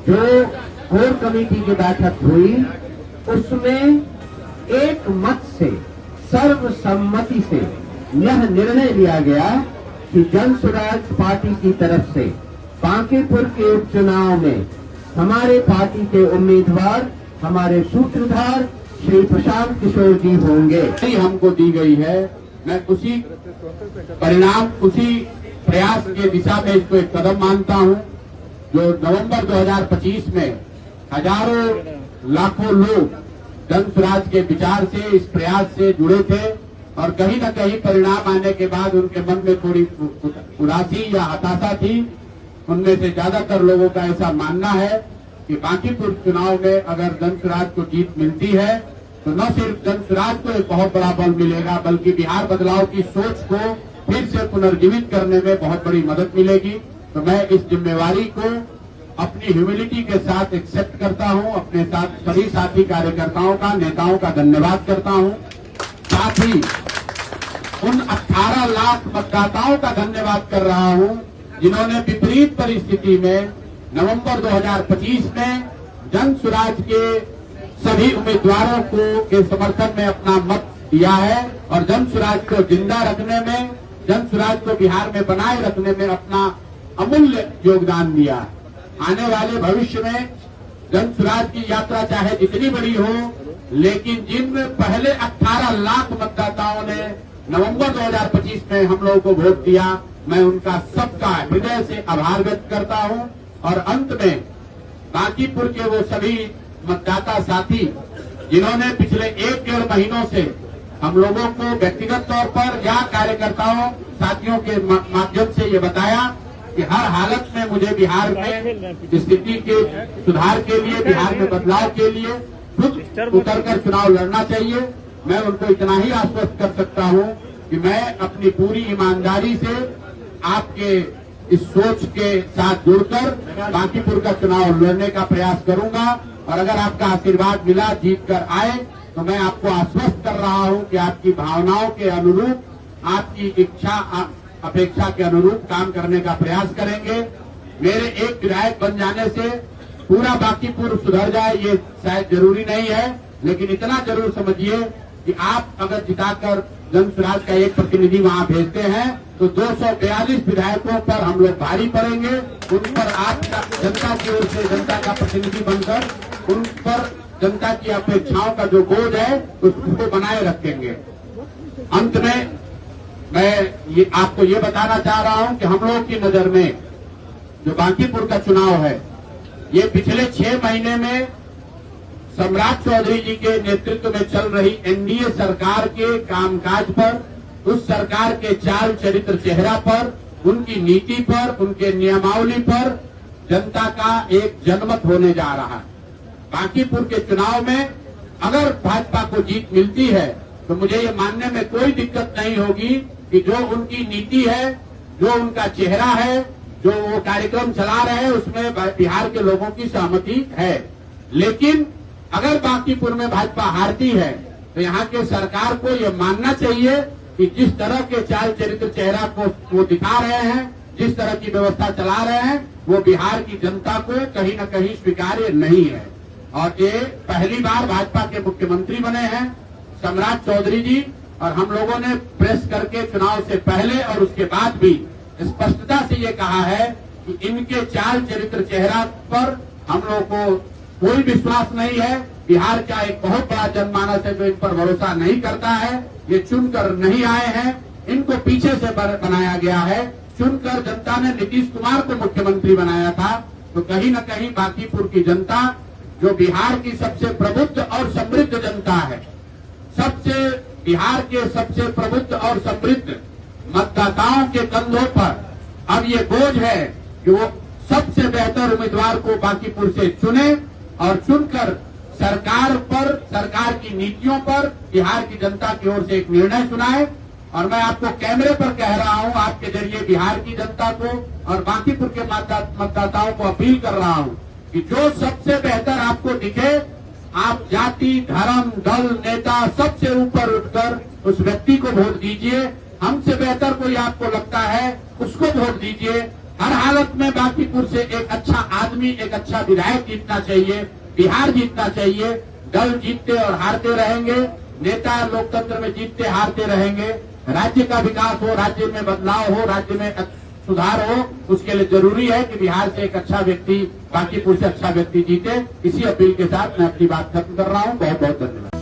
जो core committee की बैठक हुई उसमें एक मत से सर्वसम्मति से यह निर्णय लिया गया कि जन स्वराज पार्टी की तरफ से बांकीपुर के उपचुनाव में हमारे पार्टी के उम्मीदवार हमारे सूत्रधार श्री प्रशांत किशोर जी होंगे। हमको दी गई है, मैं उसी परिणाम उसी प्रयास के दिशा में इसको एक कदम मानता हूं। जो नवंबर 2025 में हजारों लाखों लोग जन स्वराज के विचार से इस प्रयास से जुड़े थे और कहीं न कहीं परिणाम आने के बाद उनके मन में थोड़ी उदासी या हताशा थी। उनमें से ज्यादातर लोगों का ऐसा मानना है कि बांकीपुर चुनाव में अगर जन स्वराज को जीत मिलती है तो न सिर्फ जन स्वराज को एक बहुत बड़ा बल मिलेगा बल्कि बिहार बदलाव की सोच को फिर से पुनर्जीवित करने में बहुत बड़ी मदद मिलेगी। तो मैं इस जिम्मेवारी को अपनी ह्यूमिलिटी के साथ एक्सेप्ट करता हूं। अपने साथ सभी साथी कार्यकर्ताओं का, नेताओं का धन्यवाद करता हूं। साथ ही उन 18 लाख मतदाताओं का धन्यवाद कर रहा हूं जिन्होंने विपरीत परिस्थिति में नवंबर 2025 में जन स्वराज के सभी उम्मीदवारों के समर्थन में अपना मत दिया है और जन स्वराज को जिंदा रखने में, जन स्वराज को बिहार में बनाए रखने में अपना अमूल्य योगदान दिया। आने वाले भविष्य में जन स्वराज की यात्रा चाहे जितनी बड़ी हो, लेकिन जिन पहले 18 लाख मतदाताओं ने नवंबर 2025 में हम लोगों को वोट दिया, मैं उनका सबका हृदय से आभार व्यक्त करता हूं। और अंत में बांकीपुर के वो सभी मतदाता साथी जिन्होंने पिछले 1-1.5 महीनों से हम लोगों को व्यक्तिगत तौर पर या कार्यकर्ताओं साथियों के माध्यम से ये बताया कि हर हालत में मुझे बिहार में स्थिति के सुधार के लिए, बिहार में बदलाव के लिए खुद उतरकर चुनाव लड़ना चाहिए। मैं उनको इतना ही आश्वस्त कर सकता हूं कि मैं अपनी पूरी ईमानदारी से आपके इस सोच के साथ जुड़कर बांकीपुर का चुनाव लड़ने का प्रयास करूंगा और अगर आपका आशीर्वाद मिला, जीत कर आए, तो मैं आपको आश्वस्त कर रहा हूं कि आपकी भावनाओं के अनुरूप, आपकी इच्छा अपेक्षा के अनुरूप काम करने का प्रयास करेंगे। मेरे एक विधायक बन जाने से पूरा बांकीपुर सुधर जाए ये शायद जरूरी नहीं है, लेकिन इतना जरूर समझिए कि आप अगर जिताकर जन स्वराज का एक प्रतिनिधि वहां भेजते हैं तो 242 विधायकों पर हम लोग भारी पड़ेंगे। उन पर आप जनता की ओर से जनता का प्रतिनिधि बनकर उन पर जनता की अपेक्षाओं का जो बोझ है उसको बनाए रखेंगे। अंत में मैं आपको ये बताना चाह रहा हूं कि हम लोगों की नजर में जो बांकीपुर का चुनाव है, ये पिछले 6 महीने में सम्राट चौधरी जी के नेतृत्व में चल रही एनडीए सरकार के कामकाज पर, उस सरकार के चाल चरित्र चेहरा पर, उनकी नीति पर, उनके नियमावली पर जनता का एक जनमत होने जा रहा है। बांकीपुर के चुनाव में अगर भाजपा को जीत मिलती है तो मुझे ये मानने में कोई दिक्कत नहीं होगी कि जो उनकी नीति है, जो उनका चेहरा है, जो वो कार्यक्रम चला रहे हैं, उसमें बिहार के लोगों की सहमति है। लेकिन अगर बांकीपुर में भाजपा हारती है तो यहाँ के सरकार को ये मानना चाहिए कि जिस तरह के चाल चरित्र चेहरा को वो दिखा रहे हैं, जिस तरह की व्यवस्था चला रहे हैं, वो बिहार की जनता को कहीं न कहीं स्वीकार्य नहीं है। और ये पहली बार भाजपा के मुख्यमंत्री बने हैं सम्राट चौधरी जी, और हम लोगों ने प्रेस करके चुनाव से पहले और उसके बाद भी स्पष्टता से ये कहा है कि इनके चाल चरित्र चेहरा पर हम लोगों को कोई विश्वास नहीं है। बिहार का एक बहुत बड़ा जनमानस है जो इन पर भरोसा नहीं करता है। ये चुनकर नहीं आए हैं, इनको पीछे से बनाया गया है। चुनकर जनता ने नीतीश कुमार को मुख्यमंत्री बनाया था। तो कहीं न कहीं बांकीपुर की जनता, जो बिहार की सबसे प्रबुद्ध और समृद्ध जनता है, बिहार के सबसे प्रबुद्ध और समृद्ध मतदाताओं के कंधों पर अब ये बोझ है कि वो सबसे बेहतर उम्मीदवार को बांकीपुर से चुने और चुनकर सरकार पर, सरकार की नीतियों पर बिहार की जनता की ओर से एक निर्णय सुनाए। और मैं आपको कैमरे पर कह रहा हूं, आपके जरिए बिहार की जनता को और बांकीपुर के मतदाताओं को अपील कर रहा हूं कि जो सबसे बेहतर आपको दिखे, आप जाति, धर्म, दल, नेता सबसे ऊपर उठकर उस व्यक्ति को वोट दीजिए। हमसे बेहतर कोई आपको लगता है उसको वोट दीजिए। हर हालत में बांकीपुर से एक अच्छा आदमी, एक अच्छा विधायक जीतना चाहिए, बिहार जीतना चाहिए। दल जीतते और हारते रहेंगे, नेता लोकतंत्र में जीतते हारते रहेंगे। राज्य का विकास हो, राज्य में बदलाव हो, राज्य में सुधार हो, उसके लिए जरूरी है कि बिहार से एक अच्छा व्यक्ति, बांकीपुर से अच्छा व्यक्ति जीते। इसी अपील के साथ मैं अपनी बात खत्म कर रहा हूं। बहुत बहुत धन्यवाद।